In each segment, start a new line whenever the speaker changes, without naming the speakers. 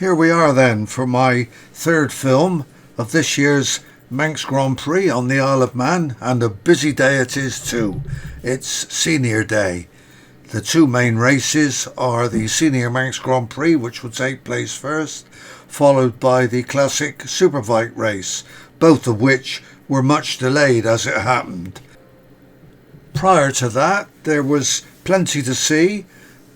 Here we are then for my third film of this year's Manx Grand Prix on the Isle of Man, and a busy day it is too. It's Senior Day. The two main races are the Senior Manx Grand Prix, which will take place first, followed by the classic Superbike race, both of which were much delayed as it happened. Prior to that, there was plenty to see.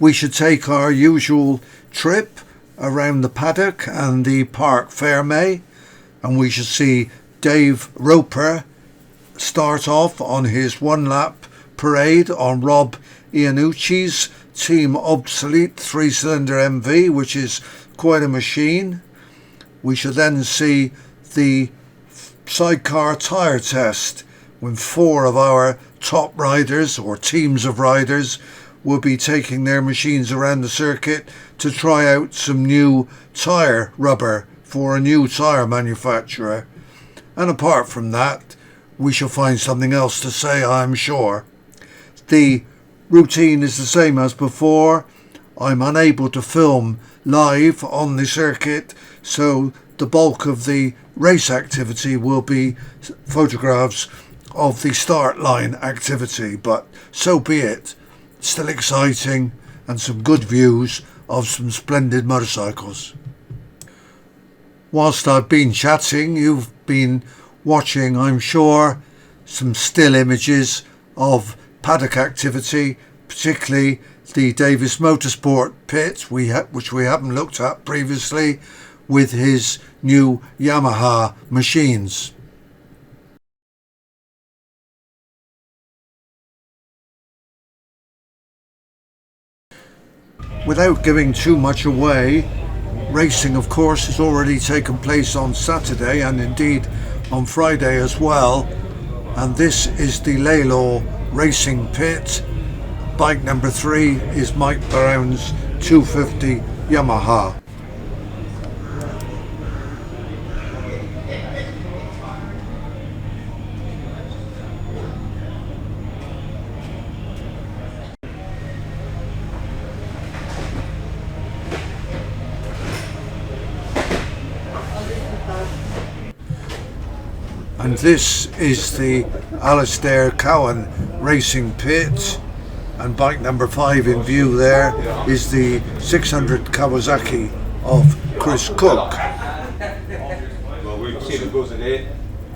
We should take our usual trip around the paddock and the parc ferme, and we should see Dave Roper start off on his one-lap parade on Rob Iannucci's Team Obsolete 3-cylinder MV, which is quite a machine. We should then see the sidecar tyre test when 4 of our top riders, or teams of riders, will be taking their machines around the circuit to try out some new tyre rubber for a new tyre manufacturer. And apart from that, we shall find something else to say, I'm sure. The routine is the same as before. I'm unable to film live on the circuit, so the bulk of the race activity will be photographs of the start line activity, but so be it. Still exciting, and some good views of some splendid motorcycles. Whilst I've been chatting, you've been watching, I'm sure, some still images of paddock activity, particularly the Davis Motorsport pit, which we haven't looked at previously, with his new Yamaha machines. Without giving too much away, racing of course has already taken place on Saturday and indeed on Friday as well, and this is the Laylaw Racing Pit. Bike number 3 is Mike Brown's 250 Yamaha. And this is the Alistair Cowan Racing Pit, and bike number 5 in view there is the 600 Kawasaki of Chris Cook.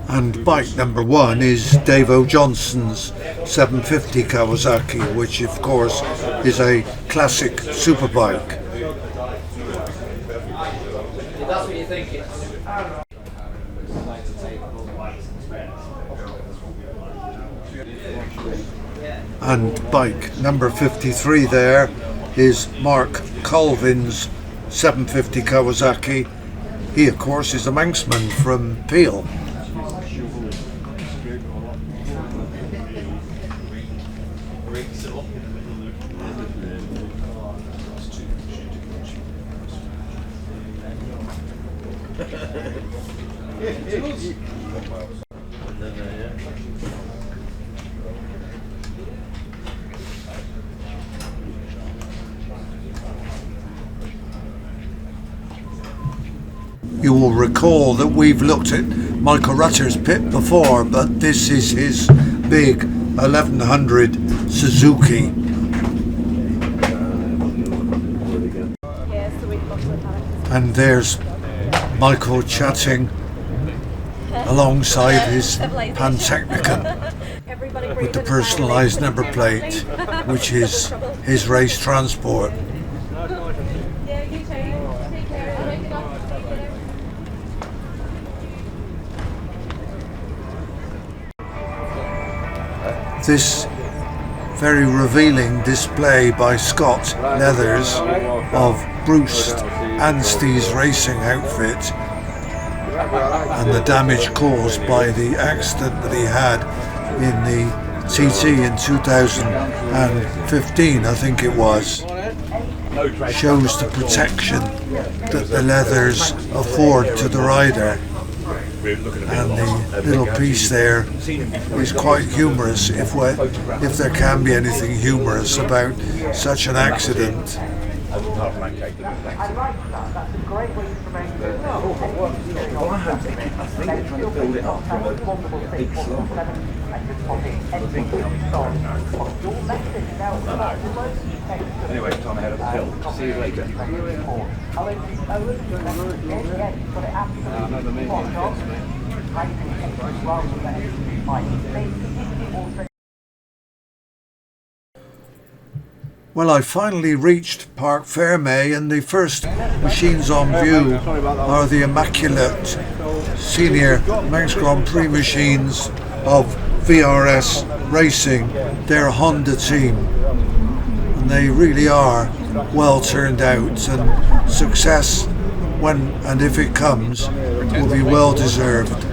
And bike number 1 is Dave O'Johnson's 750 Kawasaki, which of course is a classic superbike.
That's what you think.
And bike number 53 there is Mark Colvin's 750 Kawasaki. He of course is a Manxman from Peel. You will recall that we've looked at Michael Rutter's pit before, but this is his big 1100 Suzuki. And there's Michael chatting alongside his Pantechnicon with the personalised number plate, which is his race transport. This very revealing display by Scott Leathers of Bruce Anstey's racing outfit and the damage caused by the accident that he had in the TT in 2015, I think it was, shows the protection that the leathers afford to the rider. And the little piece there is quite humorous, if there can be anything humorous about such an accident.
Apart from that cake,
I like that. That's a great way to promote it.
Well, I think they're trying to build it up from a big slump. Anyway, time ahead of the hill. See you later.
Well, I finally reached Parc Ferme, and the first machines on view are the immaculate senior Manx Grand Prix machines of VRS Racing, their Honda team. And they really are well turned out, and success, when and if it comes, will be well deserved.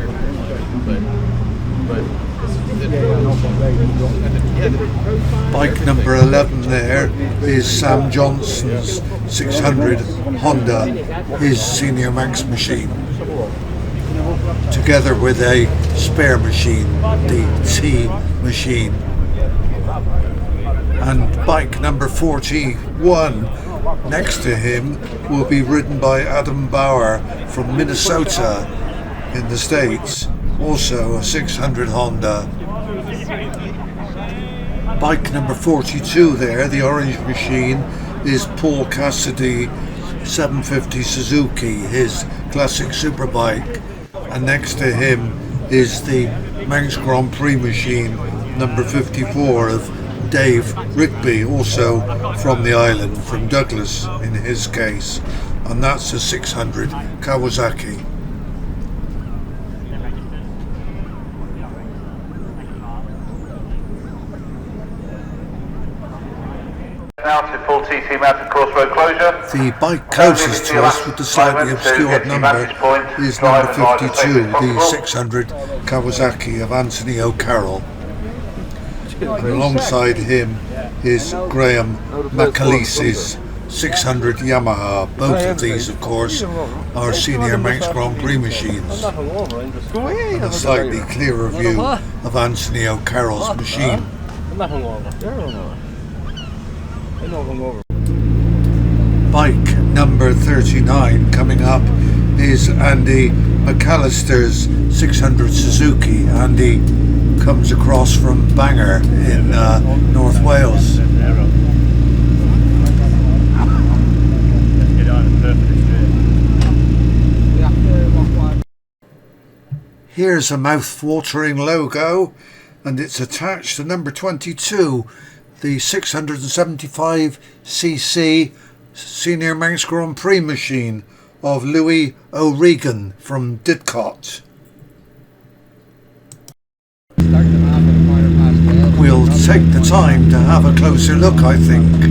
Bike number 11 there is Sam Johnson's 600 Honda, his senior Manx machine, together with a spare machine, the T machine. And bike number 41 next to him will be ridden by Adam Bauer from Minnesota in the States, also a 600 Honda. Bike number 42 there, the orange machine, is Paul Cassidy 750 Suzuki, his classic Superbike. And next to him is the Manx Grand Prix machine number 54 of Dave Rigby, also from the island, from Douglas in his case. And that's a 600 Kawasaki.
Now to full TC mounted course road closure.
The bike closest to us with the slightly obscured number is number 52, the 600 Kawasaki of Anthony O'Carroll. And alongside him is Graham McAleese's 600 Yamaha. Both of these, of course, are senior Manx Grand Prix machines. And a slightly clearer view of Anthony O'Carroll's machine. Bike number 39 coming up is Andy McAllister's 600 Suzuki. Andy comes across from Bangor in North Wales. Here's a mouth-watering logo, and it's attached to number 22, the 675cc Senior Manx Grand Prix machine of Louis O'Regan from Didcot. We'll take the time to have a closer look, I think.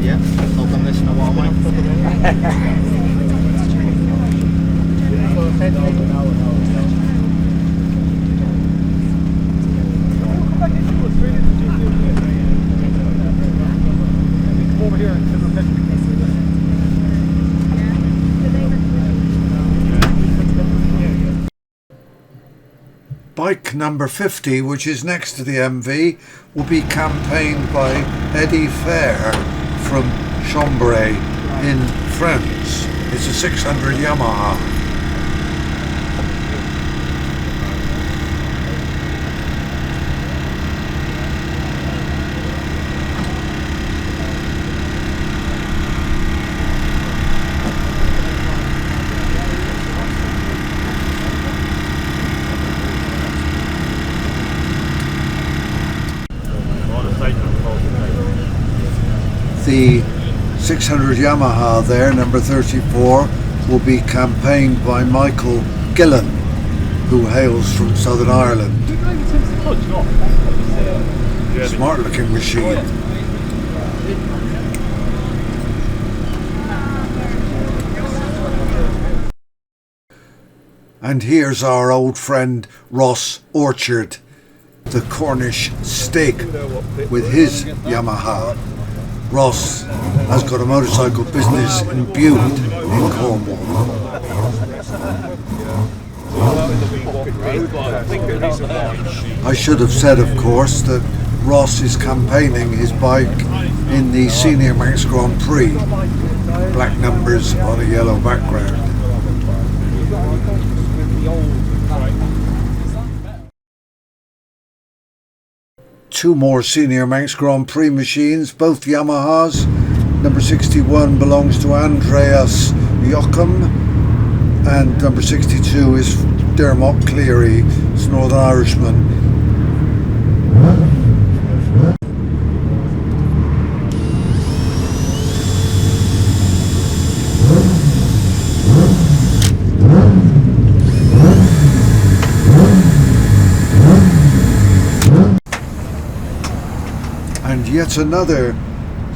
Yeah, I'll done this in a while, mate.
Over here and
Bike number 50, which is next to the MV, will be campaigned by Eddie Fair from Chambray in France. It's a 600 Yamaha. The 600 Yamaha there, number 34, will be campaigned by Michael Gillen, who hails from Southern Ireland. Smart looking machine. And here's our old friend Ross Orchard, the Cornish Stig, with his Yamaha. Ross has got a motorcycle business in Bude in Cornwall. I should have said, of course, that Ross is campaigning his bike in the Senior Manx Grand Prix. Black numbers on a yellow background. Two more Senior Manx Grand Prix machines, both Yamahas. Number 61 belongs to Andreas Jochum, and number 62 is Dermot Cleary, it's Northern Irishman. And yet another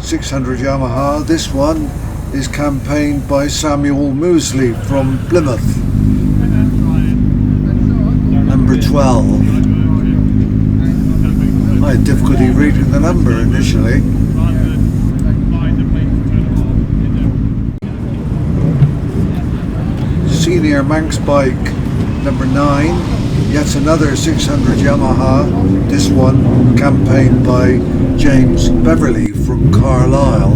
600 Yamaha. This one is campaigned by Samuel Moosley from Plymouth. Number 12. I had difficulty reading the number initially. Senior Manx bike number 9. Yet another 600 Yamaha, this one campaigned by James Beverley from Carlisle.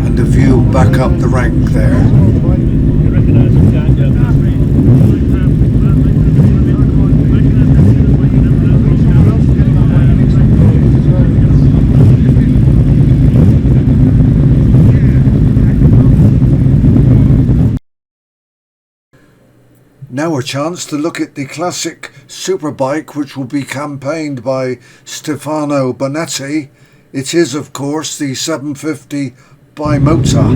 And a view back up the rank there. Now a chance to look at the classic Superbike, which will be campaigned by Stefano Bonetti. It is, of course, the 750 Bimota.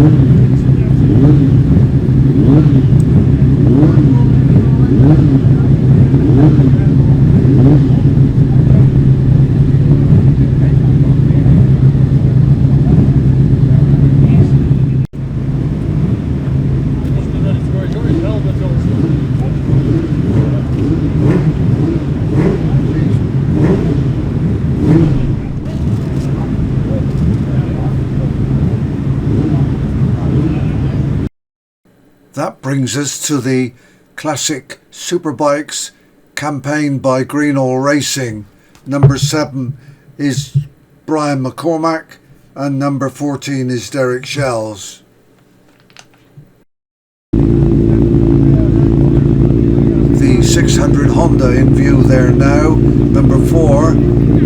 That brings us to the classic Superbikes campaigned by Greenall Racing. Number 7 is Brian McCormack and number 14 is Derek Shells. The 600 Honda in view there now. Number 4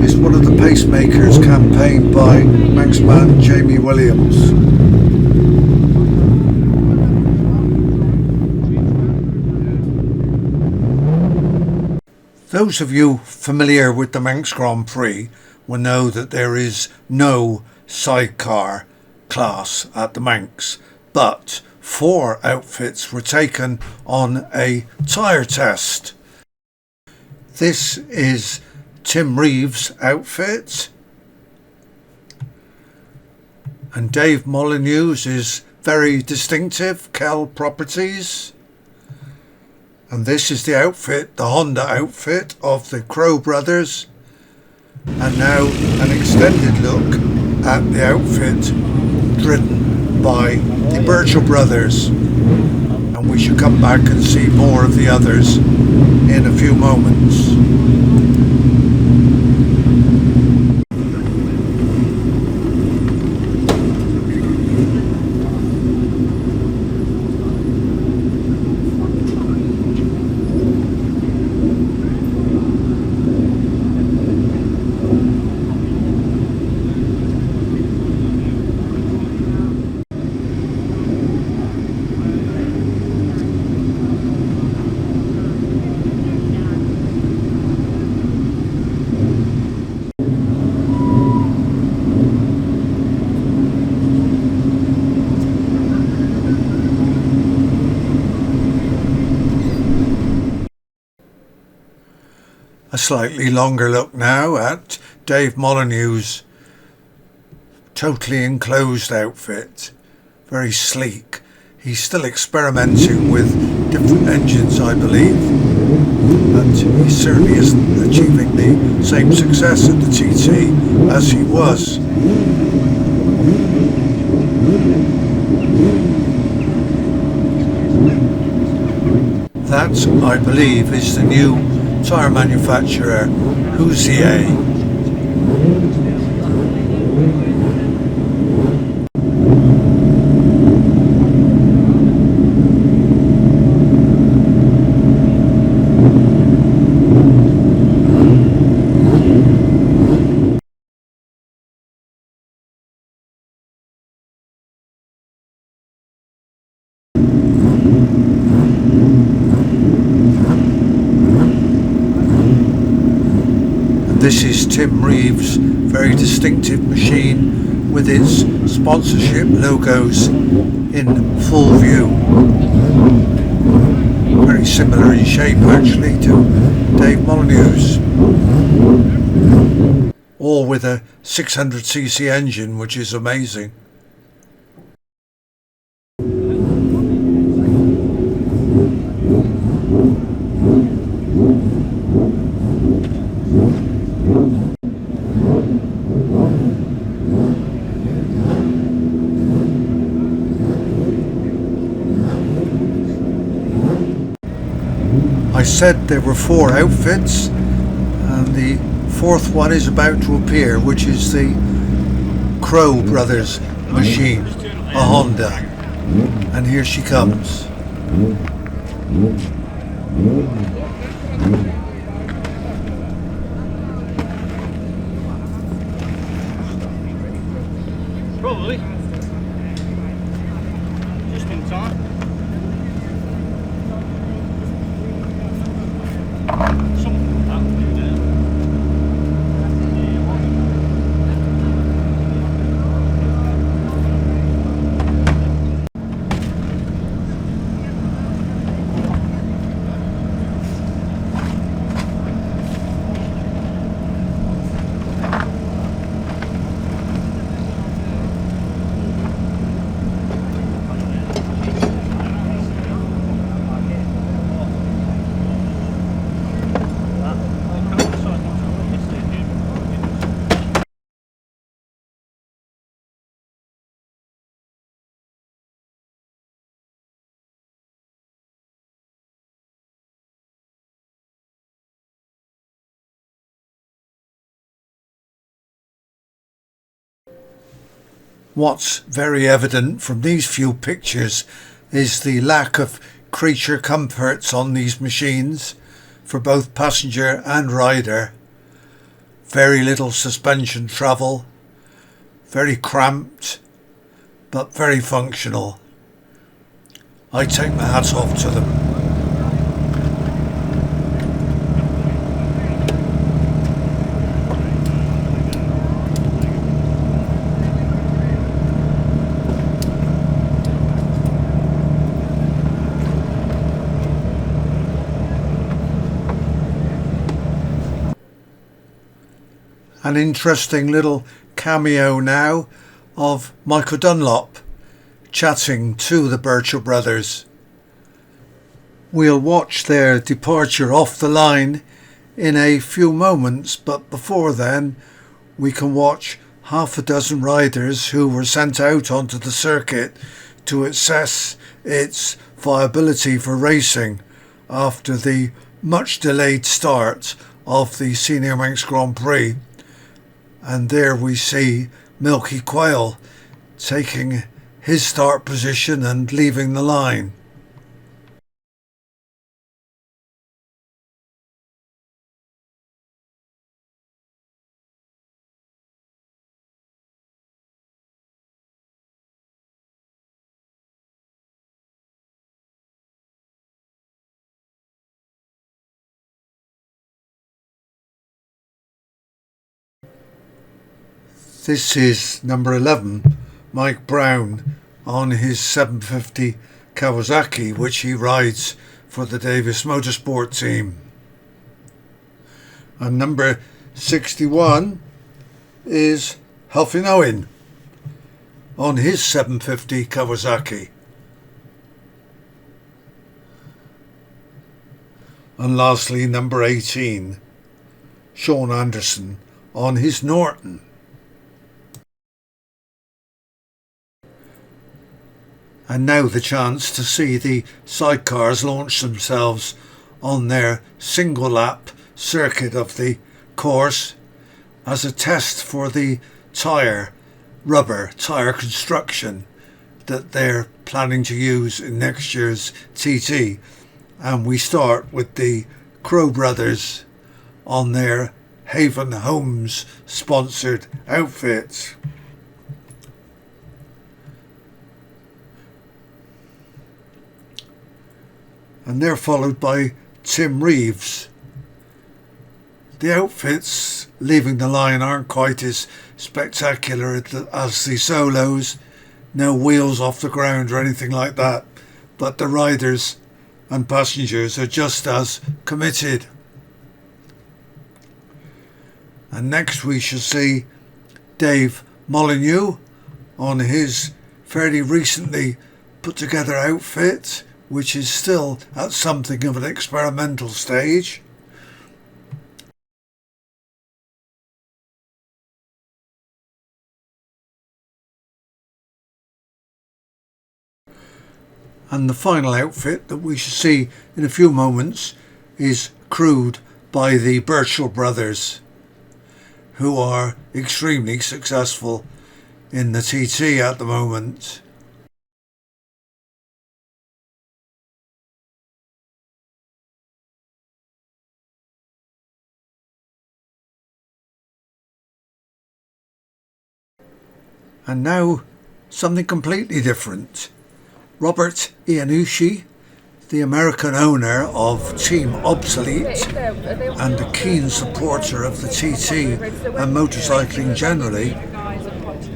is one of the pacemakers campaigned by Manxman Jamie Williams. Those of you familiar with the Manx Grand Prix will know that there is no sidecar class at the Manx, but 4 outfits were taken on a tyre test. This is Tim Reeves' outfit, and Dave Molyneux's is very distinctive, Kell Properties. And this is the outfit, the Honda outfit of the Crow brothers. And now an extended look at the outfit ridden by the Birchall brothers. And we should come back and see more of the others in a few moments. A slightly longer look now at Dave Molyneux's totally enclosed outfit. Very sleek. He's still experimenting with different engines, I believe, and he certainly isn't achieving the same success at the TT as he was. That, I believe, is the new tyre manufacturer, Hoosier. This is Tim Reeves' very distinctive machine with its sponsorship logos in full view. Very similar in shape actually to Dave Molyneux's. All with a 600cc engine, which is amazing. I said there were 4 outfits, and the 4th one is about to appear, which is the Crow Brothers machine, a Honda. And here she comes.
Probably. Just in time. Something like that.
What's very evident from these few pictures is the lack of creature comforts on these machines for both passenger and rider. Very little suspension travel, very cramped, but very functional. I take my hats off to them. An interesting little cameo now of Michael Dunlop chatting to the Birchall brothers. We'll watch their departure off the line in a few moments, but before then we can watch half a dozen riders who were sent out onto the circuit to assess its viability for racing after the much delayed start of the Senior Manx Grand Prix. And there we see Milky Quail taking his start position and leaving the line. This is number 11, Mike Brown, on his 750 Kawasaki, which he rides for the Davis Motorsport team. And number 61 is Helfin Owen on his 750 Kawasaki. And lastly, number 18, Sean Anderson on his Norton. And now the chance to see the sidecars launch themselves on their single lap circuit of the course as a test for the rubber tyre construction that they're planning to use in next year's TT. And we start with the Crow Brothers on their Haven Homes sponsored outfits. And they're followed by Tim Reeves. The outfits leaving the line aren't quite as spectacular as the solos, no wheels off the ground or anything like that, but the riders and passengers are just as committed. And next we shall see Dave Molyneux on his fairly recently put together outfit, which is still at something of an experimental stage. And the final outfit that we shall see in a few moments is crewed by the Birchall brothers, who are extremely successful in the TT at the moment. And now something completely different. Robert Iannucci, the American owner of Team Obsolete and a keen supporter of the TT and motorcycling generally,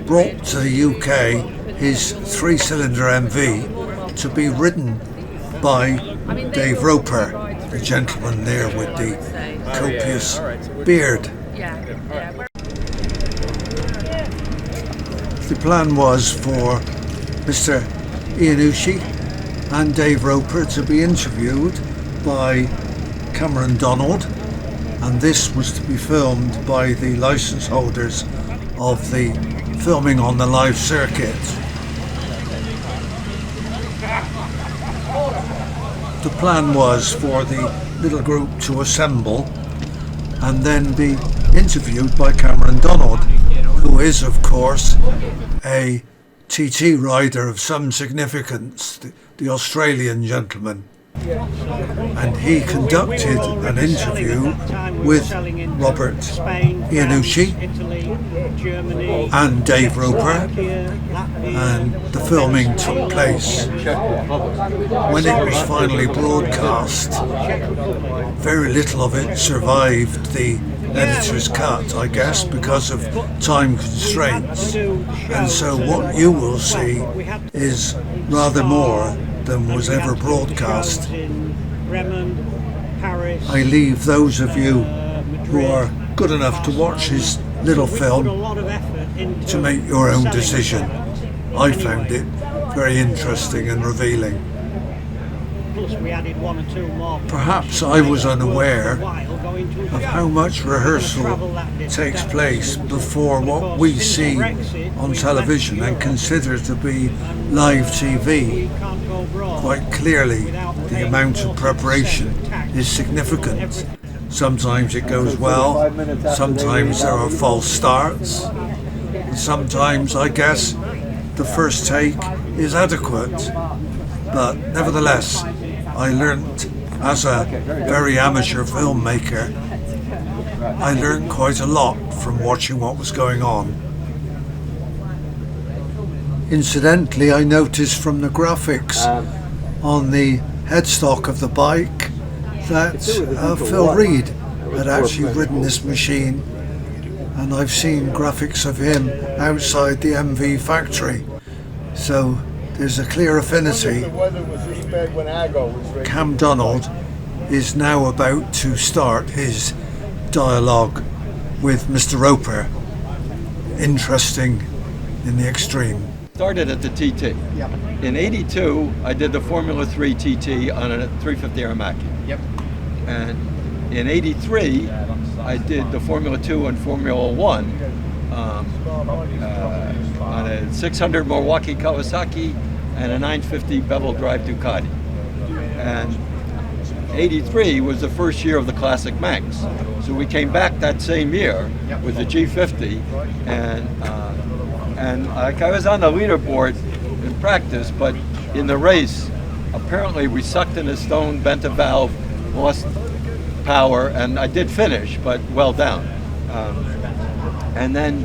brought to the UK his 3-cylinder MV to be ridden by Dave Roper, the gentleman there with the copious beard. The plan was for Mr. Iannucci and Dave Roper to be interviewed by Cameron Donald, and this was to be filmed by the licence holders of the filming on the live circuit. The plan was for the little group to assemble and then be interviewed by Cameron Donald, who is of course a TT rider of some significance, the Australian gentleman. And he conducted an interview with Robert Iannucci and Dave Roper, and the filming took place. When it was finally broadcast, very little of it survived the editor's cut, I guess, because of time constraints, and so what you will see is rather more than was ever broadcast. I leave those of you who are good enough to watch his little film to make your own decision. I found it very interesting and revealing. Perhaps I was unaware of how much rehearsal takes place before what we see on television and consider to be live TV. Quite clearly, the amount of preparation is significant. Sometimes it goes well, sometimes there are false starts, sometimes I guess the first take is adequate. But nevertheless, I learnt as a very amateur filmmaker, I learned quite a lot from watching what was going on. Incidentally, I noticed from the graphics on the headstock of the bike that Phil Reed had actually ridden this machine, and I've seen graphics of him outside the MV factory, so there's a clear affinity. Cam Donald is now about to start his dialogue with Mr. Roper. Interesting in the extreme.
Started at the TT. Yep. In '82, I did the Formula 3 TT on a 350 Aramaki.
Yep.
And in '83, I did the Formula 2 and Formula 1 on a 600 Milwaukee Kawasaki and a 950 bevel drive Ducati. And '83 was the first year of the Classic Manx. So we came back that same year with the G50, and like I was on the leaderboard in practice, but in the race, apparently we sucked in a stone, bent a valve, lost power, and I did finish, but well down. And then,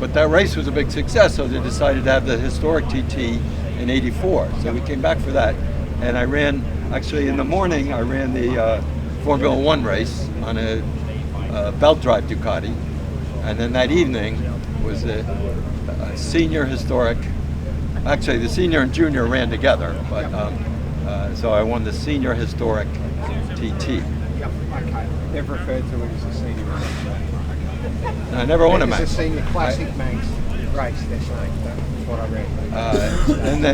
but that race was a big success, so they decided to have the historic TT in '84. So we came back for that, and I ran, actually in the morning, I ran the Formula 1 race on a belt drive Ducati, and then that evening was a senior historic. Actually, the senior and junior ran together, but so I won the senior historic TT.
They've referred to it as a senior race.
I never won a
It's
Manx.
a senior classic Manx race, they're saying. That's what I read.
And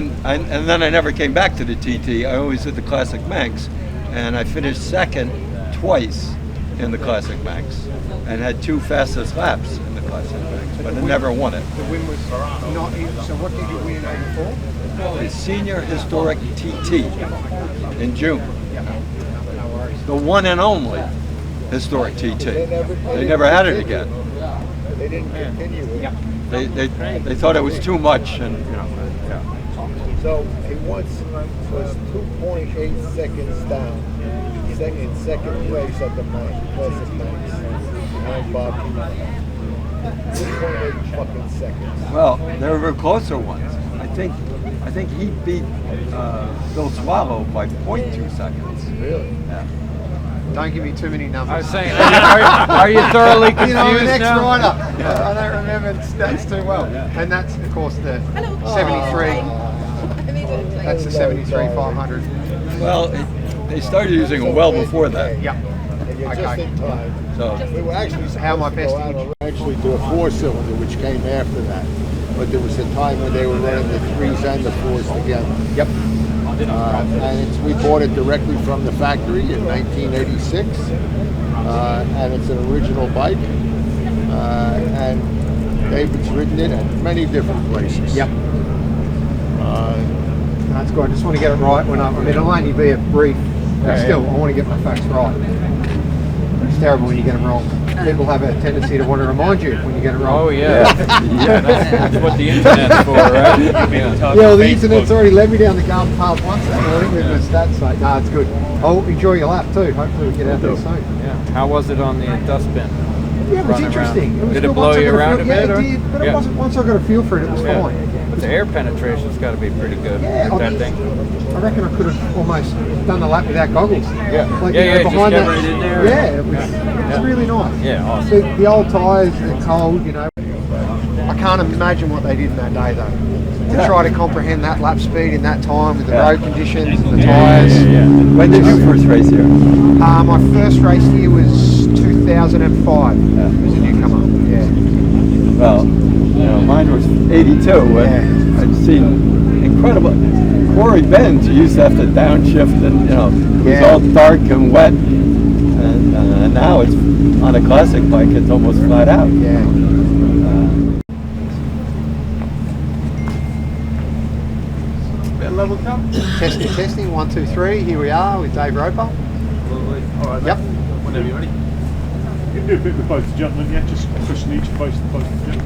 then I never came back to the TT. I always did the Classic Manx, and I finished second twice in the Classic Manx, and had 2 fastest laps in the Classic Manx, but I never won it.
The win was not in, so what did you win in '84?
The senior historic TT in June.
No worries.
The one and only historic TT. They never had it again.
They didn't continue it.
They thought it was too much, and
So he once was 2.8 seconds down. Second place at the Classic Manx. And Bob 2.8 fucking seconds.
Well, there were closer ones. I think he beat Bill Swallow by 0.2 seconds.
Really?
Yeah.
Don't give me too many numbers.
I was saying, are you thoroughly confused
I'm an
now?
ex-rider. I don't remember stats too well. And that's, of course, the 73. That's the 73 500.
Well, they started using them well before that.
Yep.
And you're just
Okay.
in time.
So
We were actually
How am I best
go out and actually do a 4-cylinder, which came after that. But there was a time when they were running the 3s and the 4s together.
Yep.
We bought it directly from the factory in 1986, and it's an original bike. And David's ridden it at many different places.
Yep. That's good. I just want to get it right when it'll only be a brief, but still, I want to get my facts right. It's terrible when you get them wrong. People have a tendency to want to remind you when you get it wrong.
Oh yeah, that's what the internet's for, right?
Yeah, well, the internet's already led me down the garden path once, I think, with the stats sake. No, it's good. I'll enjoy your lap too. Hopefully we get out there soon.
Yeah. How was it on the dustbin?
Yeah, it was interesting. It was
Did it
good.
blow
Once I
you
got a
around
feel-
a bit?
Yeah,
or?
it did, but it wasn't. Once I got a feel for it, it was fine.
But the air penetration's got to be pretty good
Yeah,
with that thing.
I reckon I could have almost done the lap without goggles.
Yeah.
Like,
Yeah, just
behind
get
that.
right in there.
Yeah, it was really nice.
Yeah, awesome.
The old tyres, they're cold, I can't imagine what they did in that day though. To try to comprehend that lap speed in that time with the road conditions and the tyres.
when did you first race here?
My first race here was 2005. It was a newcomer. Yeah.
Well, mine was '82, and I'd seen incredible. Quarry Bends, you used to have to downshift, and it was all dark and wet, and now it's on a classic bike. It's almost flat out.
Yeah.
Level cup?
Testing, 1, 2, 3. Here we are with Dave Roper.
All right,
Yep.
whenever you're ready. You can do a bit with both the gentlemen, yeah, just pushing each both the gentlemen.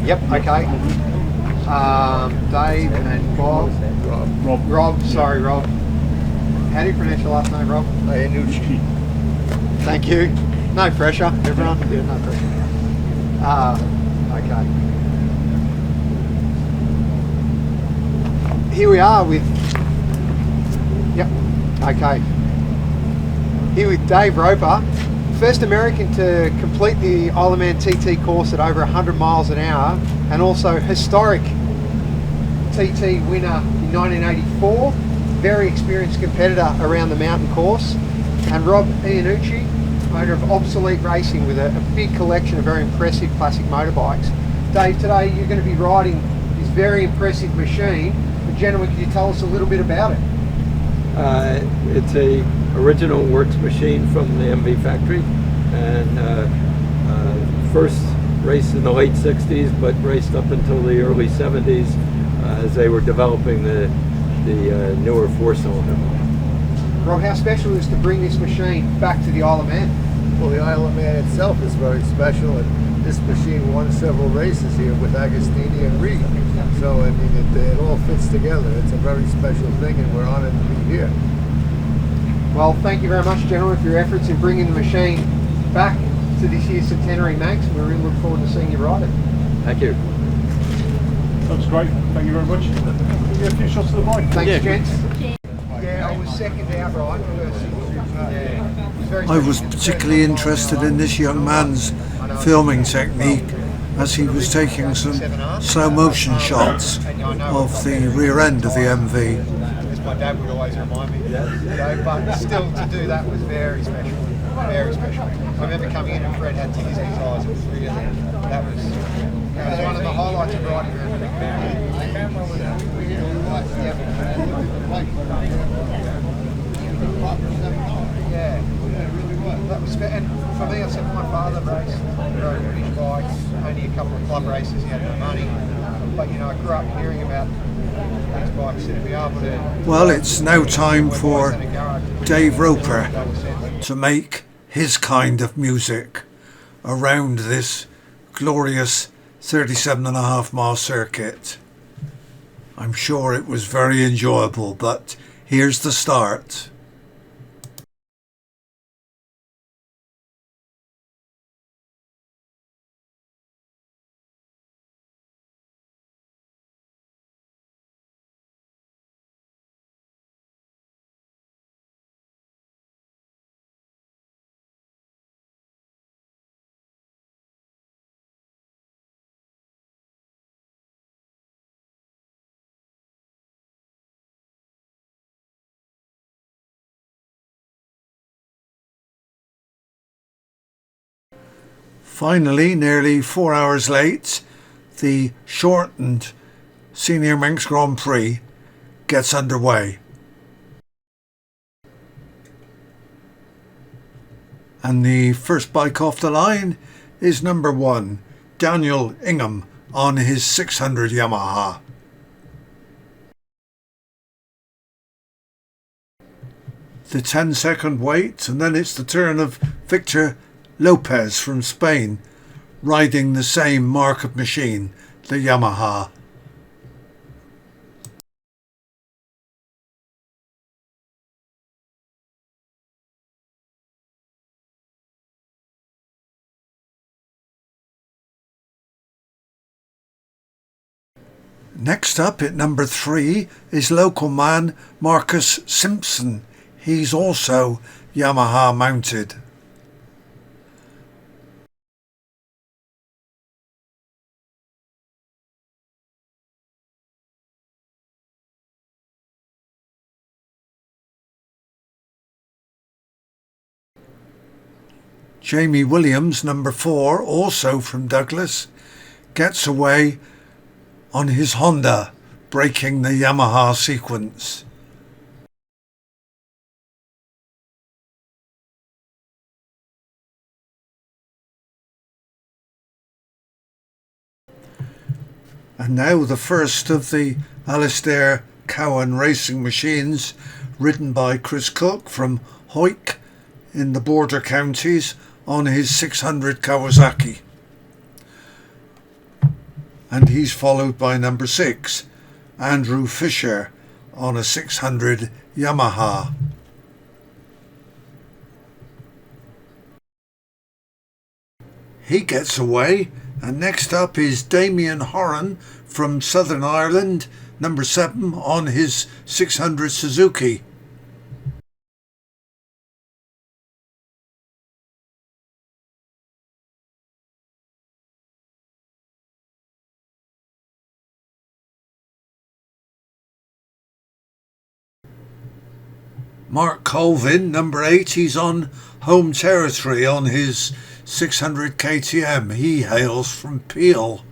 Yep, okay. Dave and Bob. Rob, sorry Rob. How do you pronounce your last name, Rob?
Iannucci.
Thank you. No pressure, everyone. Yeah, no pressure. Okay. Here we are with, okay. Here with Dave Roper, first American to complete the Isle of Man TT course at over 100 miles an hour, and also historic TT winner in 1984, very experienced competitor around the mountain course, and Rob Iannucci, owner of Obsolete Racing with a big collection of very impressive classic motorbikes. Dave, today you're going to be riding this very impressive machine. Gentlemen, can you tell us a little bit about it?
It's a original works machine from the MV factory, and first raced in the late 60s, but raced up until the early 70s as they were developing the newer four-cylinder.
Rob, how special is to bring this machine back to the Isle of Man?
Well, the Isle of Man itself is very special, and this machine won several races here with Agostini and Reed. So, I mean, it all fits together. It's a very special thing, and we're honored to be here.
Well, thank you very much, gentlemen, for your efforts in bringing the machine back to this year's centenary Manx. We really look forward to seeing you ride it.
Thank you.
That's great. Thank you very much. Can we get a few shots of the bike?
Thanks, gents. Yeah, I was second outright.
I was particularly interested in this young man's filming technique as he was taking some slow motion shots of the rear end of the MV.
As my dad would always remind me, but still to do that was very special, very special. I remember coming in and Fred had tears in his eyes. It was really, that was one of the highlights of riding around. Yeah, that was, and for me, I said my father raced, rode British bikes, only a couple of club races, he had no money. But you know, I grew up hearing about these bikes and to be able to.
Well, it's now time for Dave Roper to make his kind of music around this glorious 37.5 mile circuit. I'm sure it was very enjoyable, but here's the start. Finally, nearly 4 hours late, the shortened Senior Manx Grand Prix gets underway. And the first bike off the line is number 1, Daniel Ingham on his 600 Yamaha. The 10-second wait, and then it's the turn of Victor Lopez from Spain, riding the same market machine, the Yamaha. Next up at number 3 is local man Marcus Simpson. He's also Yamaha mounted. Jamie Williams, number 4, also from Douglas, gets away on his Honda, breaking the Yamaha sequence. And now the first of the Alistair Cowan racing machines, ridden by Chris Cook from Hawick in the border counties on his 600 Kawasaki. And he's followed by number 6, Andrew Fisher on a 600 Yamaha. He gets away, and next up is Damien Horan from Southern Ireland, number 7 on his 600 Suzuki. Mark Colvin, number 8, he's on home territory on his 600 KTM. He hails from Peel.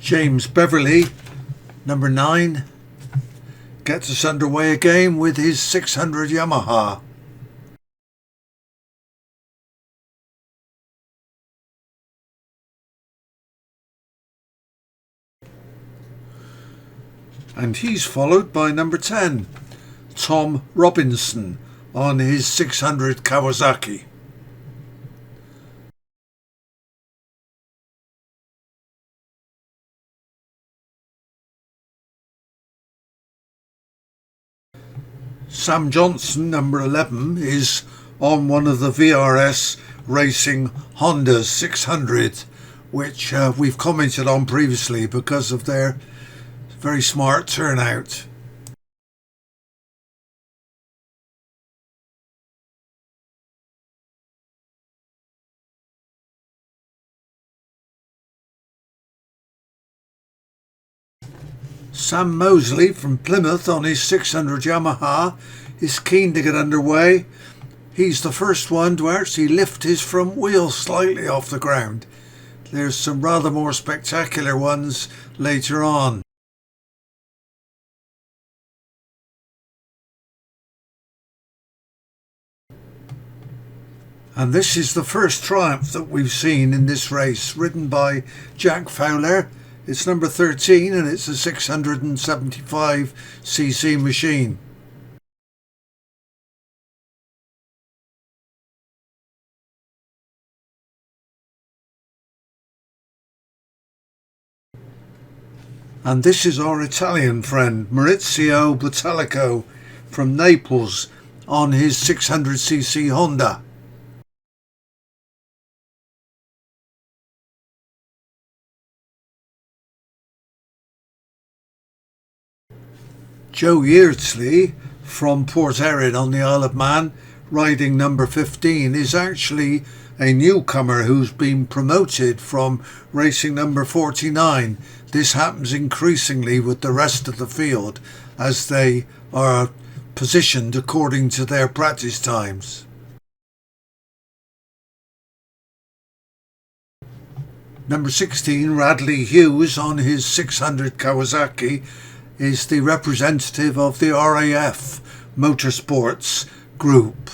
James Beverley, number 9, gets us underway again with his 600 Yamaha. And he's followed by number 10, Tom Robinson, on his 600 Kawasaki. Sam Johnson, number 11, is on one of the VRS Racing Honda's 600, which we've commented on previously because of their very smart turnout. Sam Mosley from Plymouth on his 600 Yamaha is keen to get underway. He's the first one to actually lift his front wheel slightly off the ground. There's some rather more spectacular ones later on. And this is the first triumph that we've seen in this race, ridden by Jack Fowler. It's number 13 and it's a 675cc machine. And this is our Italian friend, Maurizio Bottalico from Naples on his 600cc Honda. Joe Yeardsley from Port Erin on the Isle of Man, riding number 15, is actually a newcomer who's been promoted from racing number 49. This happens increasingly with the rest of the field as they are positioned according to their practice times. Number 16, Radley Hughes on his 600 Kawasaki, is the representative of the RAF Motorsports Group.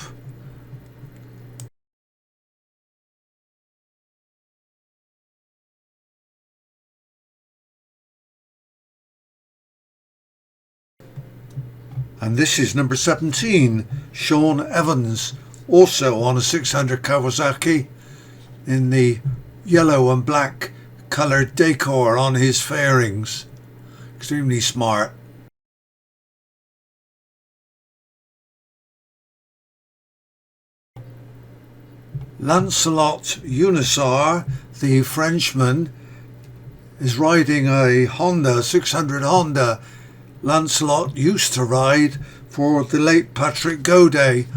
And this is number 17, Sean Evans, also on a 600 Kawasaki, in the yellow and black coloured decor on his fairings. Extremely smart. Lancelot Unisar, the Frenchman, is riding a Honda 600 Honda. Lancelot used to ride for the late Patrick Godet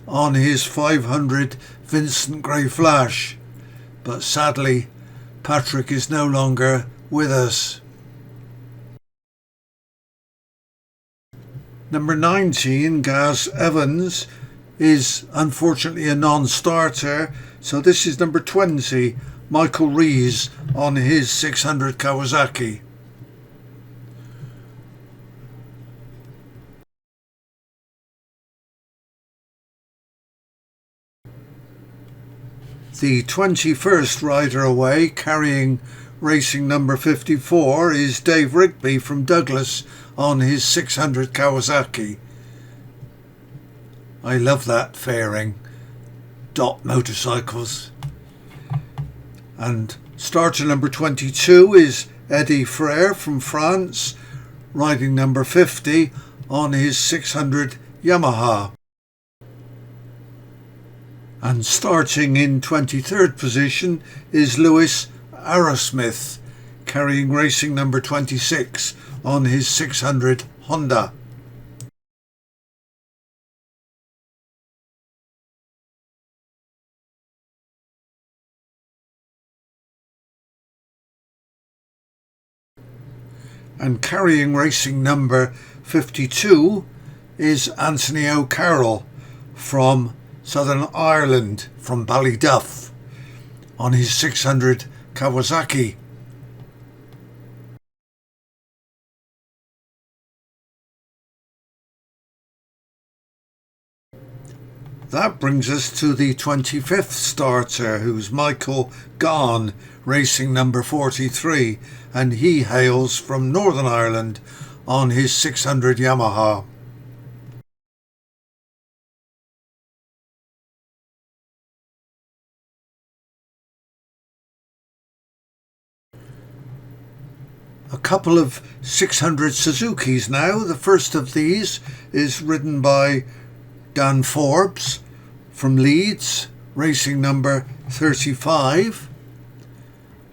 on his 500 Vincent Grey Flash, but sadly Patrick is no longer with us. Number 19, Gaz Evans, is unfortunately a non-starter, so this is number 20, Michael Rees on his 600 Kawasaki. The 21st rider away, carrying racing number 54, is Dave Rigby from Douglas on his 600 Kawasaki. I love that fairing. Dot motorcycles. And starter number 22 is Eddie Frere from France, riding number 50 on his 600 Yamaha. And starting in 23rd position is Lewis Arrowsmith, carrying racing number 26 on his 600 Honda. And carrying racing number 52 is Anthony O'Carroll from Southern Ireland, from Ballyduff, on his 600 Kawasaki. That brings us to the 25th starter, who's Michael Gahn, racing number 43, and he hails from Northern Ireland on his 600 Yamaha. A couple of 600 Suzukis now. The first of these is ridden by Dan Forbes from Leeds, racing number 35,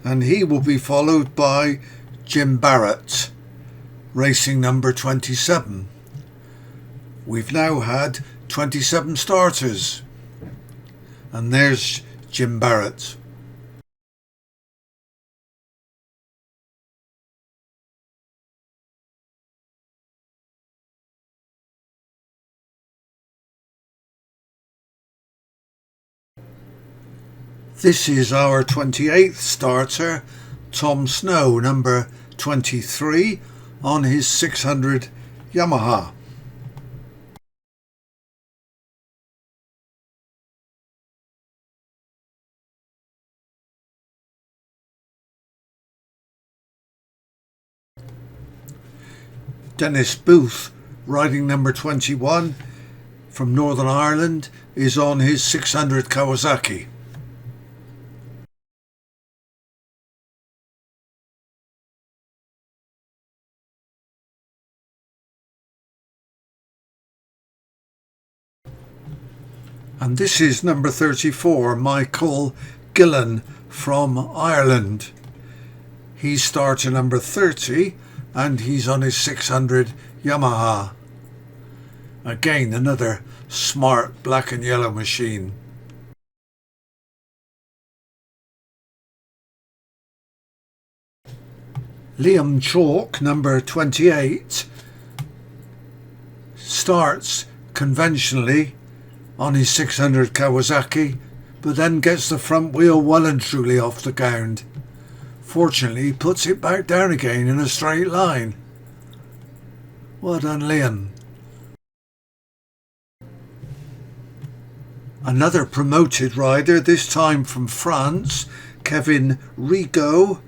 and he will be followed by Jim Barrett, racing number 27. We've now had 27 starters, and there's Jim Barrett. This is our 28th starter, Tom Snow, number 23, on his 600 Yamaha. Dennis Booth, riding number 21 from Northern Ireland, is on his 600 Kawasaki. And this is number 34, Michael Gillen from Ireland. He's starter number 30 and he's on his 600 Yamaha. Again, another smart black and yellow machine. Liam Chalk, number 28, starts conventionally on his 600 Kawasaki, but then gets the front wheel well and truly off the ground. Fortunately, he puts it back down again in a straight line. Well done, Liam. Another promoted rider, this time from France, Kevin Rigaud,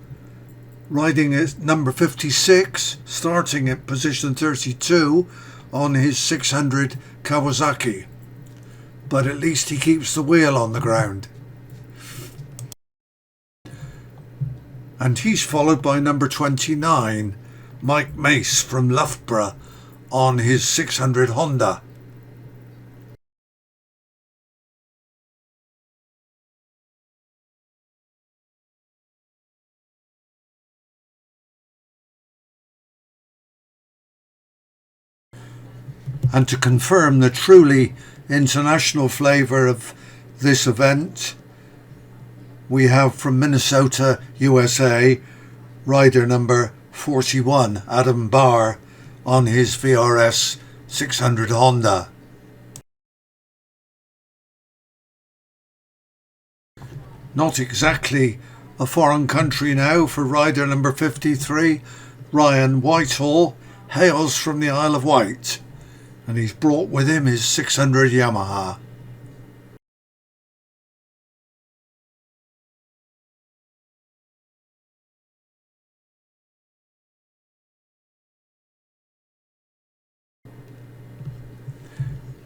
riding at number 56, starting at position 32 on his 600 Kawasaki. But at least he keeps the wheel on the ground. And he's followed by number 29, Mike Mace from Loughborough, on his 600 Honda. And to confirm the truly international flavour of this event, we have from Minnesota, USA, rider number 41, Adam Barr, on his VRS 600 Honda. Not exactly a foreign country now for rider number 53, Ryan Whitehall, hails from the Isle of Wight, and he's brought with him his 600 Yamaha.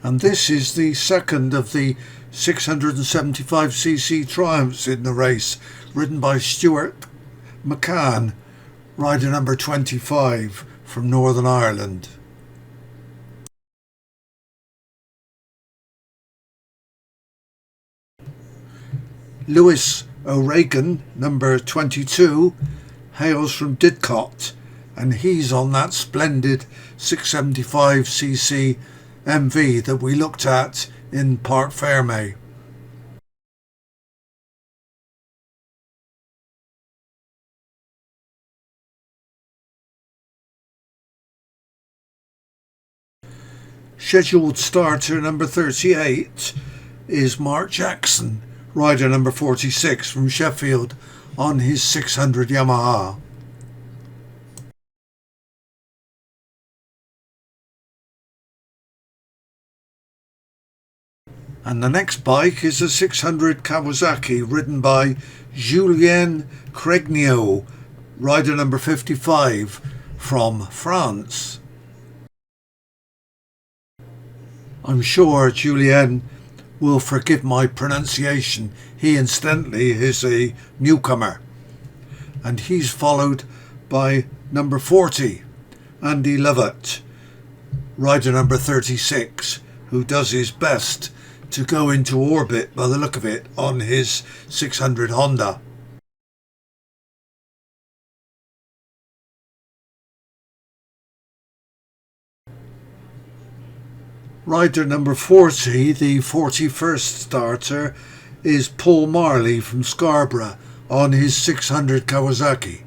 And this is the second of the 675cc triumphs in the race, ridden by Stuart McCann, rider number 25 from Northern Ireland. Lewis O'Regan, number 22, hails from Didcot, and he's on that splendid 675cc MV that we looked at in Parc Ferme. Scheduled starter number 38 is Mark Jackson, rider number 46 from Sheffield, on his 600 Yamaha. And the next bike is a 600 Kawasaki ridden by Julien Cregneau, rider number 55 from France. I'm sure Julien will forgive my pronunciation. He incidentally is a newcomer. And he's followed by number 40, Andy Lovett, rider number 36, who does his best to go into orbit by the look of it on his 600 Honda. Rider number 40, the 41st starter, is Paul Marley from Scarborough on his 600 Kawasaki.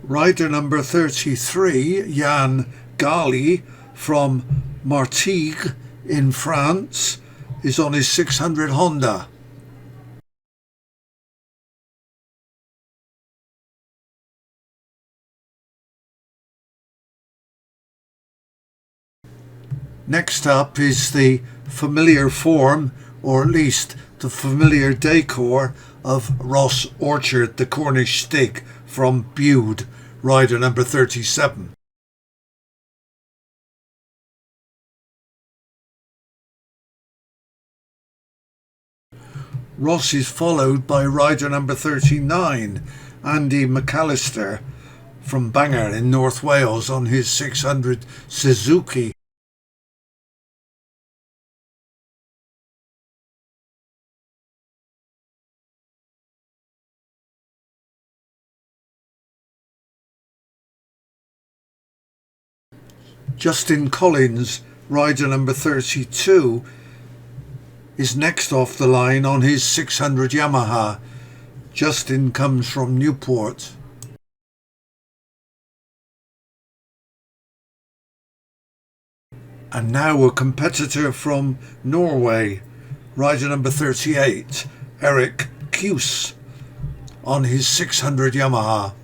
Rider number 33, Jan Gali from Martigues in France, is on his 600 Honda. Next up is the familiar form, or at least the familiar decor, of Ross Orchard, the Cornish Stig from Bude, rider number 37. Ross is followed by rider number 39, Andy McAllister from Bangor in North Wales on his 600 Suzuki. Justin Collins, rider number 32, is next off the line on his 600 Yamaha. Justin comes from Newport. And now a competitor from Norway, rider number 38, Eric Kjus, on his 600 Yamaha.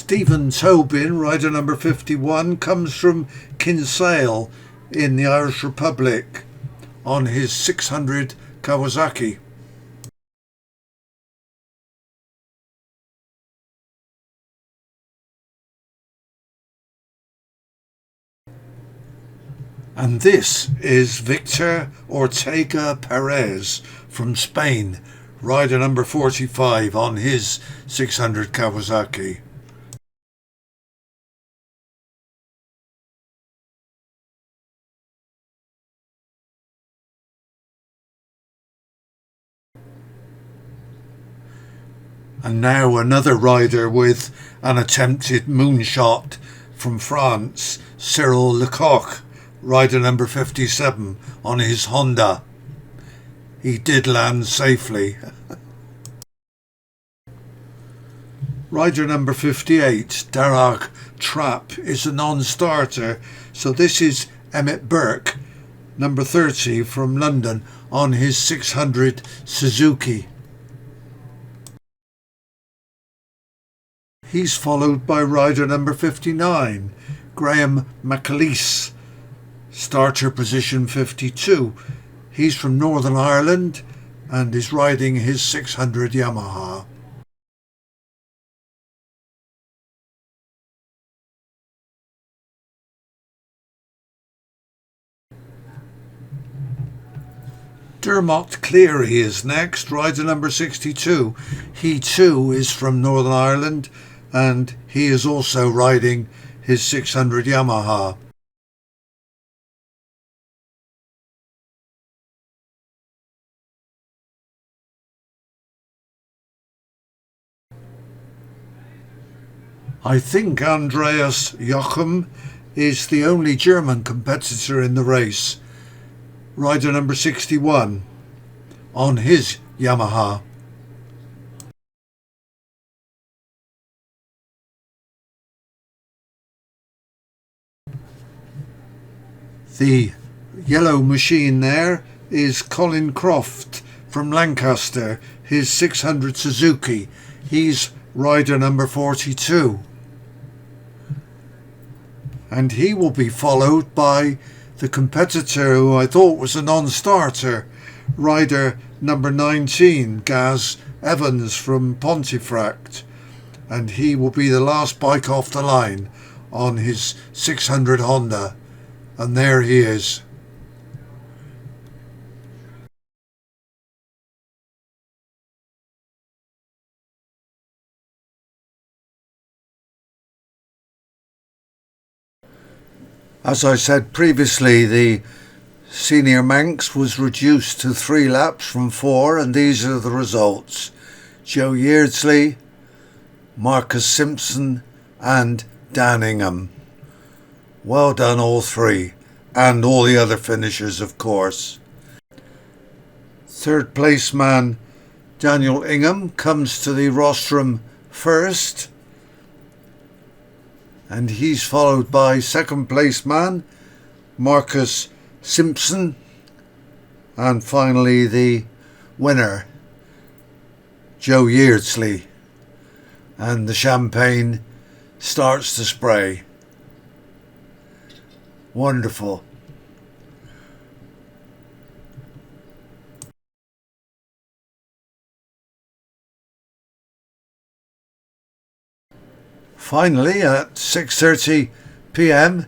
Stephen Tobin, rider number 51, comes from Kinsale in the Irish Republic on his 600 Kawasaki. And this is Victor Ortega Perez from Spain, rider number 45 on his 600 Kawasaki. And now another rider with an attempted moonshot from France, Cyril Lecoq, rider number 57 on his Honda. He did land safely. Rider number 58, Darragh Trapp, is a non-starter, so this is Emmett Burke, number 30 from London on his 600 Suzuki. He's followed by rider number 59, Graham McAleese, starter position 52. He's from Northern Ireland and is riding his 600 Yamaha. Dermot Cleary is next, rider number 62. He too is from Northern Ireland and he is also riding his 600 Yamaha. I think Andreas Jochem is the only German competitor in the race, rider number 61 on his Yamaha. The yellow machine there is Colin Croft from Lancaster, his 600 Suzuki. He's rider number 42. And he will be followed by the competitor who I thought was a non-starter, rider number 19, Gaz Evans from Pontefract. And he will be the last bike off the line on his 600 Honda. And there he is. As I said previously, the senior Manx was reduced to 3 laps from 4, and these are the results. Joe Yeardsley, Marcus Simpson and Dan Ingham. Well done all 3, and all the other finishers of course. Third place man Daniel Ingham comes to the rostrum first, and he's followed by second place man Marcus Simpson, and finally the winner Joe Yeardsley. And the champagne starts to spray. Wonderful. Finally, at 6:30 p.m,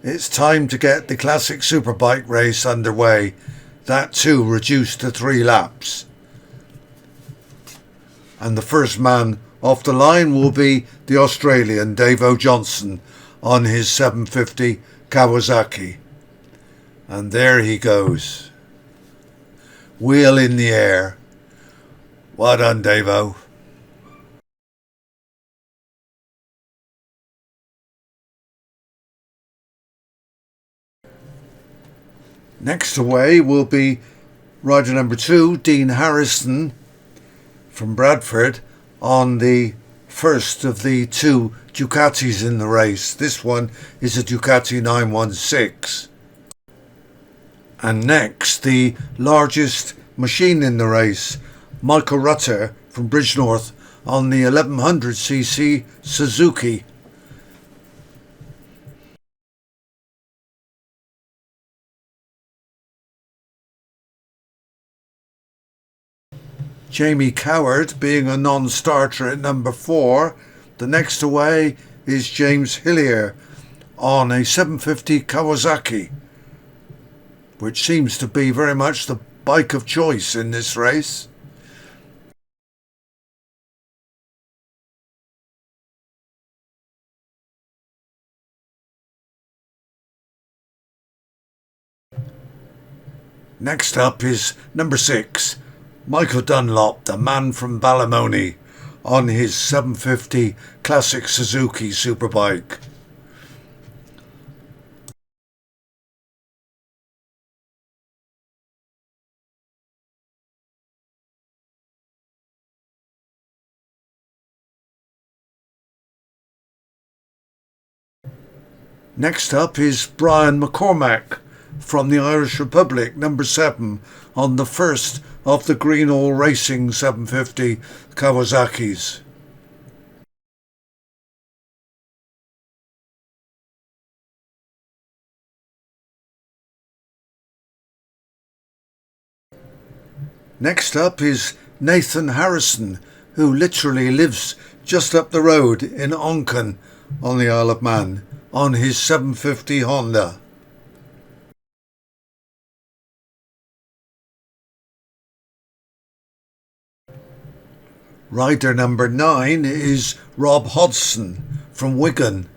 it's time to get the classic Superbike race underway. That too reduced to 3 laps. And the first man off the line will be the Australian Davo Johnson on his 750 Kawasaki. And there he goes. Wheel in the air. Well done, Davo. Next away will be rider number 2, Dean Harrison from Bradford, on the first of the 2 Ducatis in the race. This one is a Ducati 916. And next, the largest machine in the race, Michael Rutter from Bridgenorth on the 1100cc Suzuki. Jamie Coward being a non-starter at number 4. The next away is James Hillier on a 750 Kawasaki, which seems to be very much the bike of choice in this race. Next up is number 6, Michael Dunlop, the man from Ballymoney, on his 750 Classic Suzuki Superbike. Next up is Brian McCormack from the Irish Republic, number 7, on the first of the Greenall Racing 750 Kawasaki's. Next up is Nathan Harrison, who literally lives just up the road in Onchan on the Isle of Man, on his 750 Honda. Rider number 9 is Rob Hodgson from Wigan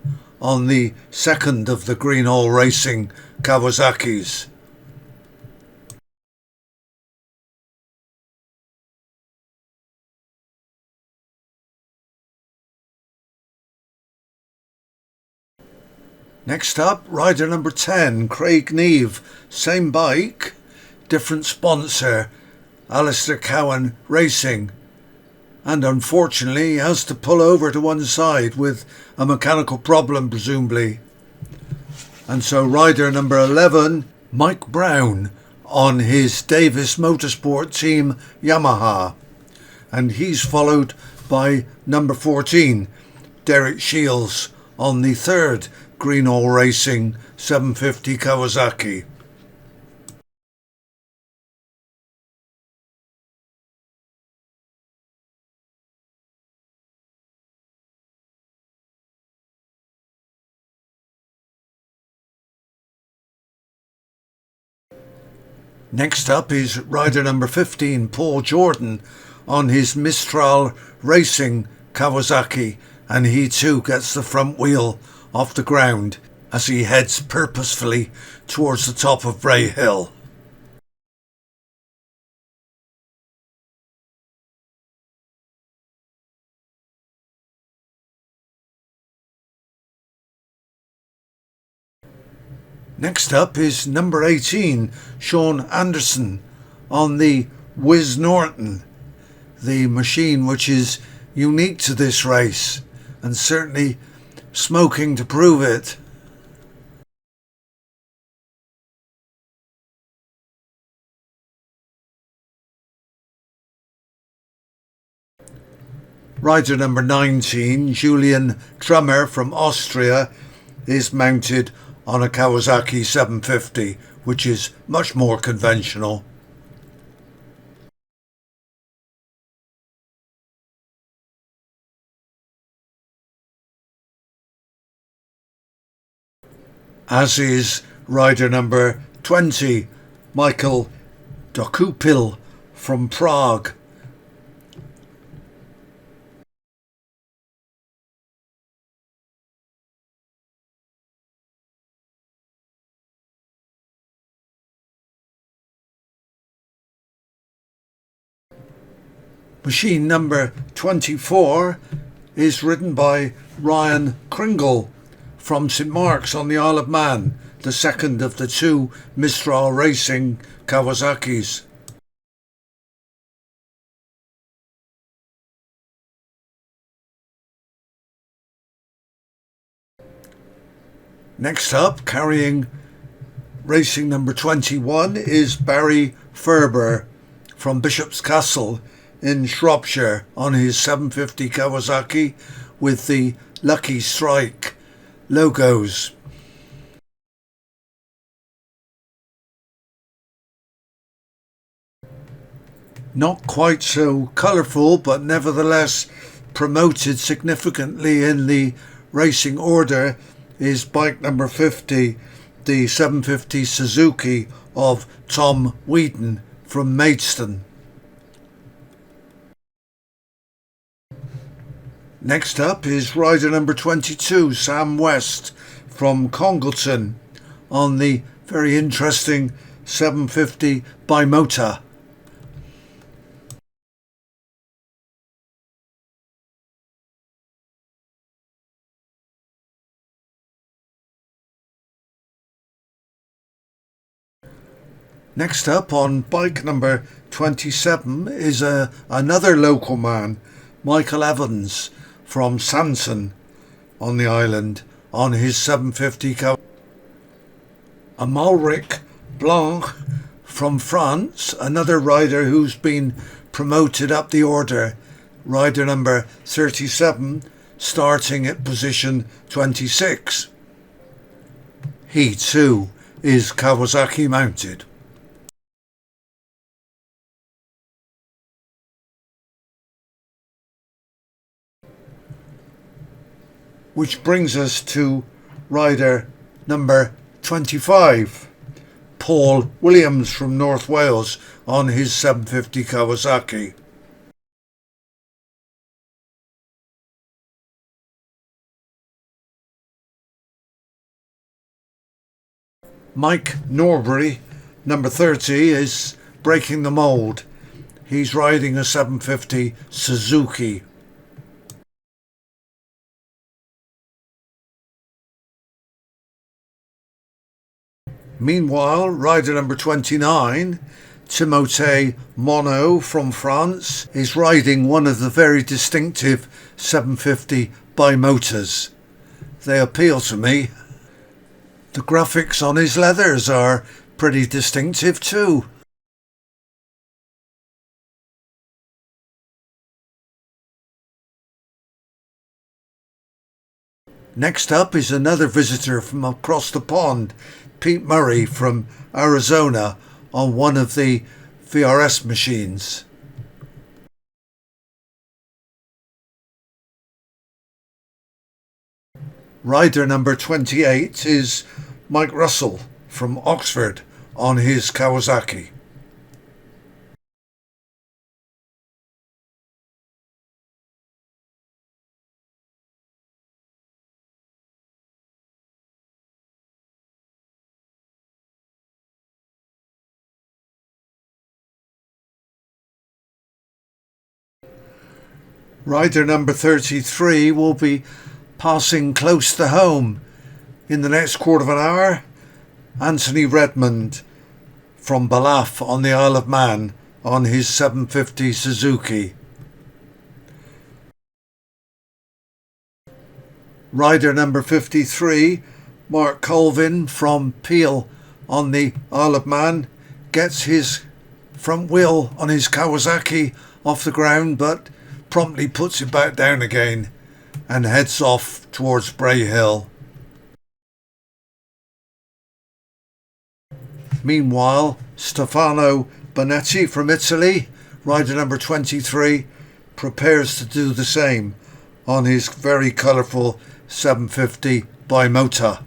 on the second of the Greenall Racing Kawasaki's. Next up, rider number 10, Craig Neve, same bike, different sponsor, Alistair Cowan Racing. And unfortunately he has to pull over to one side with a mechanical problem presumably. And so rider number 11, Mike Brown, on his Davis Motorsport team Yamaha. And he's followed by number 14, Derek Shields, on the third Greenall Racing 750 Kawasaki. Next up is rider number 15, Paul Jordan, on his Mistral Racing Kawasaki, and he too gets the front wheel off the ground as he heads purposefully towards the top of Bray Hill. Next up is number 18, Sean Anderson, on the Whiz Norton, the machine which is unique to this race and certainly smoking to prove it. Rider number 19, Julian Trummer from Austria, is mounted on a Kawasaki 750, which is much more conventional. As is rider number 20, Michael Dokupil from Prague. Machine number 24 is ridden by Ryan Kringle from St Mark's on the Isle of Man, the second of the two Mistral Racing Kawasaki's. Next up, carrying racing number 21, is Barry Ferber from Bishop's Castle in Shropshire on his 750 Kawasaki with the Lucky Strike logos. Not quite so colourful, but nevertheless promoted significantly in the racing order, is bike number 50, the 750 Suzuki of Tom Wheaton from Maidstone. Next up is rider number 22, Sam West from Congleton on the very interesting 750 Bimota. Next up on bike number 27 is another local man, Michael Evans from Sanson on the island on his 750 Amalric Blanc from France, another rider who's been promoted up the order, rider number 37, starting at position 26. He too is Kawasaki mounted. Which brings us to rider number 25, Paul Williams from North Wales on his 750 Kawasaki. Mike Norbury, number 30, is breaking the mould. He's riding a 750 Suzuki. Meanwhile, rider number 29, Timothée Monod from France, is riding one of the very distinctive 750 Bimotas. They appeal to me. The graphics on his leathers are pretty distinctive too. Next up is another visitor from across the pond, Pete Murray from Arizona, on one of the VRS machines. Rider number 28 is Mike Russell from Oxford on his Kawasaki. Rider number 33 will be passing close to home in the next quarter of an hour. Anthony Redmond from Balaf on the Isle of Man on his 750 Suzuki. Rider number 53, Mark Colvin from Peel on the Isle of Man, gets his front wheel on his Kawasaki off the ground but promptly puts it back down again and heads off towards Bray Hill. Meanwhile, Stefano Bonetti from Italy, rider number 23, prepares to do the same on his very colourful 750 Bimota.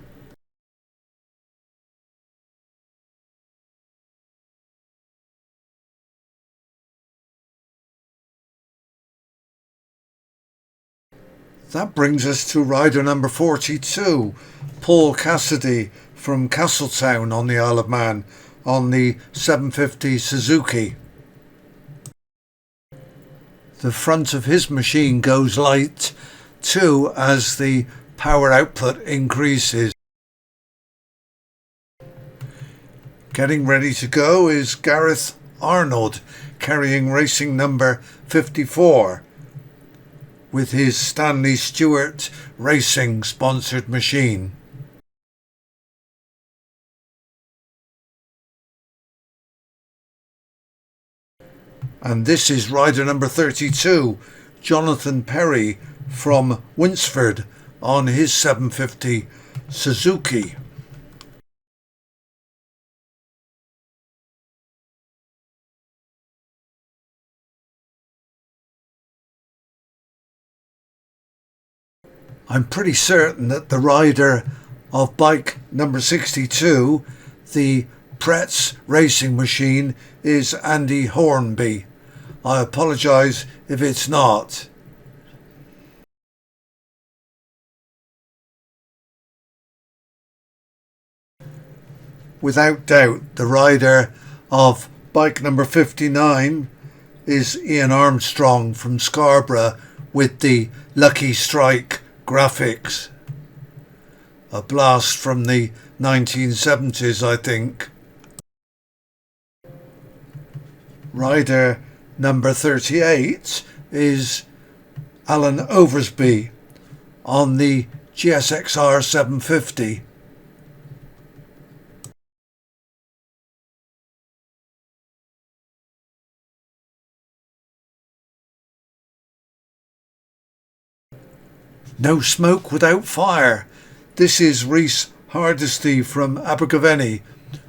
That brings us to rider number 42, Paul Cassidy from Castletown on the Isle of Man on the 750 Suzuki. The front of his machine goes light too as the power output increases. Getting ready to go is Gareth Arnold, carrying racing number 54. With his Stanley Stewart Racing sponsored machine. And this is rider number 32, Jonathan Perry from Winsford on his 750 Suzuki. I'm pretty certain that the rider of bike number 62, the Prix racing machine, is Andy Hornby. I apologise if it's not. Without doubt, the rider of bike number 59 is Ian Armstrong from Scarborough with the Lucky Strike graphics. A blast from the 1970s, I think. Rider number 38 is Alan Oversby on the GSXR 750. No smoke without fire. This is Rhys Hardesty from Abergavenny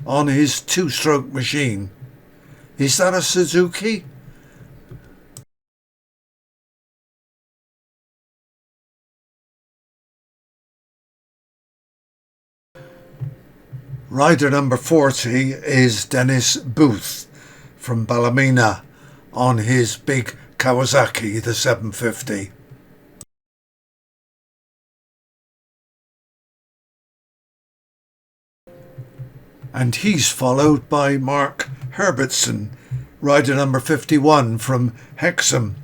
on his two-stroke machine. Is that a Suzuki? Rider number 40 is Dennis Booth from Ballymena on his big Kawasaki, the 750. And he's followed by Mark Herbertson, rider number 51 from Hexham,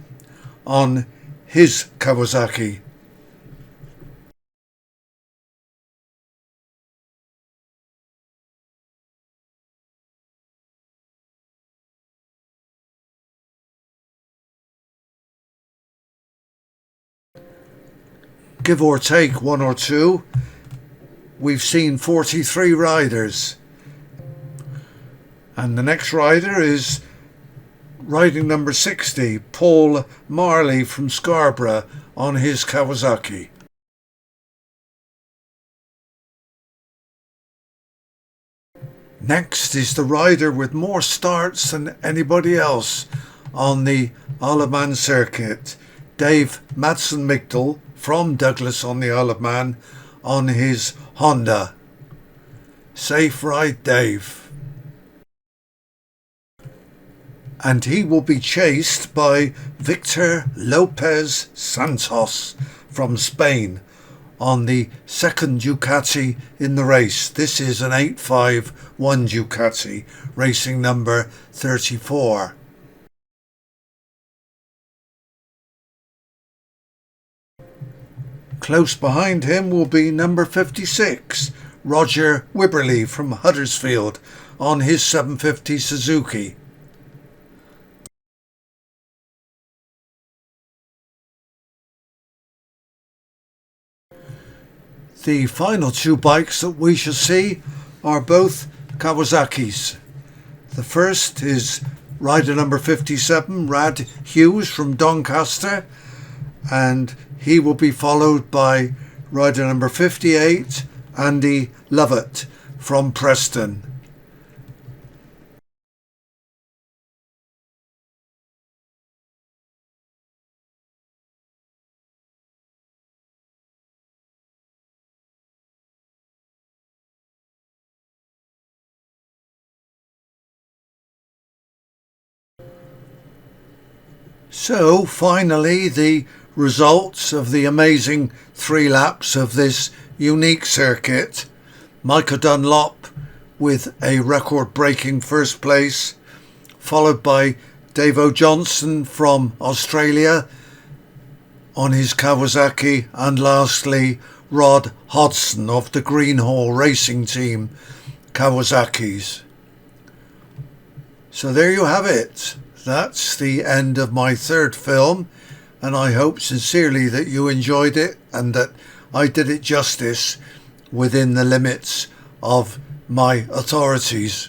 on his Kawasaki. Give or take one or two, we've seen 43 riders. And the next rider is riding number 60, Paul Marley from Scarborough on his Kawasaki. Next is the rider with more starts than anybody else on the Isle of Man circuit, Dave Madsen-Migdal from Douglas on the Isle of Man on his Honda. Safe ride, Dave. And he will be chased by Victor Lopez Santos from Spain on the second Ducati in the race. This is an 851 Ducati, racing number 34. Close behind him will be number 56, Roger Wibberley from Huddersfield on his 750 Suzuki. The final two bikes that we shall see are both Kawasaki's. The first is rider number 57, Rad Hughes from Doncaster, and he will be followed by rider number 58, Andy Lovett from Preston. So finally, the results of the amazing 3 laps of this unique circuit. Michael Dunlop with a record-breaking first place, followed by Dave O'Johnson from Australia on his Kawasaki, and lastly Rod Hodson of the Greenhall Racing Team Kawasaki's. So there you have it. That's the end of my third film, and I hope sincerely that you enjoyed it and that I did it justice within the limits of my authorities.